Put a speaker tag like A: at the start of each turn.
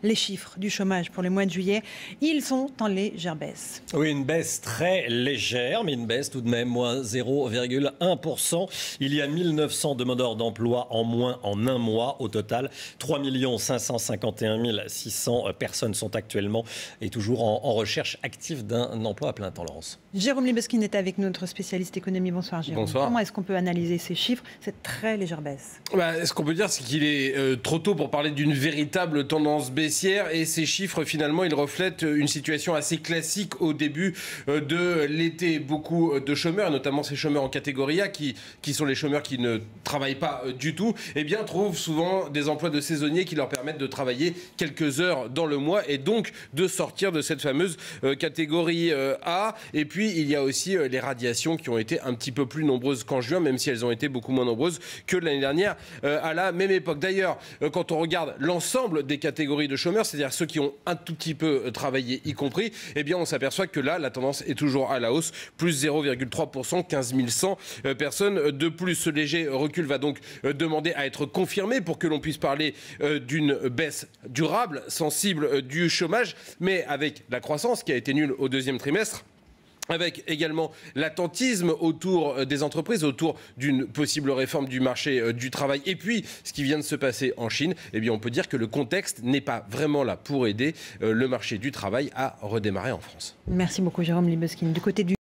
A: Les chiffres du chômage pour le mois de juillet, ils sont en légère baisse.
B: Oui, une baisse très légère, mais une baisse tout de même, moins 0,1%. Il y a 1900 demandeurs d'emploi en moins en un mois. Au total, 3 551 600 personnes sont actuellement et toujours en recherche active d'un emploi à plein temps, Laurence.
A: Jérôme Libeskine est avec nous, notre spécialiste économie. Bonsoir Jérôme.
C: Bonsoir.
A: Comment est-ce qu'on peut analyser ces chiffres, cette très légère baisse?
C: Ce qu'on peut dire, c'est qu'il est trop tôt pour parler d'une véritable tendance baissière, et ces chiffres, finalement, ils reflètent une situation assez classique au début de l'été. Beaucoup de chômeurs, notamment ces chômeurs en catégorie A, qui sont les chômeurs qui ne travaillent pas du tout, eh bien, trouvent souvent des emplois de saisonniers qui leur permettent de travailler quelques heures dans le mois et donc de sortir de cette fameuse catégorie A. Et puis, il y a aussi les radiations qui ont été un petit peu plus nombreuses qu'en juin, même si elles ont été beaucoup moins nombreuses que l'année dernière à la même époque. D'ailleurs, quand on regarde l'ensemble des catégories de chômeurs, c'est-à-dire ceux qui ont un tout petit peu travaillé y compris, eh bien on s'aperçoit que là, la tendance est toujours à la hausse, plus 0,3%, 15 100 personnes de plus. Ce léger recul va donc demander à être confirmé pour que l'on puisse parler d'une baisse durable, sensible du chômage, mais avec la croissance qui a été nulle au deuxième trimestre, avec également l'attentisme autour des entreprises, autour d'une possible réforme du marché du travail. Et puis, ce qui vient de se passer en Chine, eh bien, on peut dire que le contexte n'est pas vraiment là pour aider le marché du travail à redémarrer en France.
A: Merci beaucoup Jérôme Libeskine. Du côté du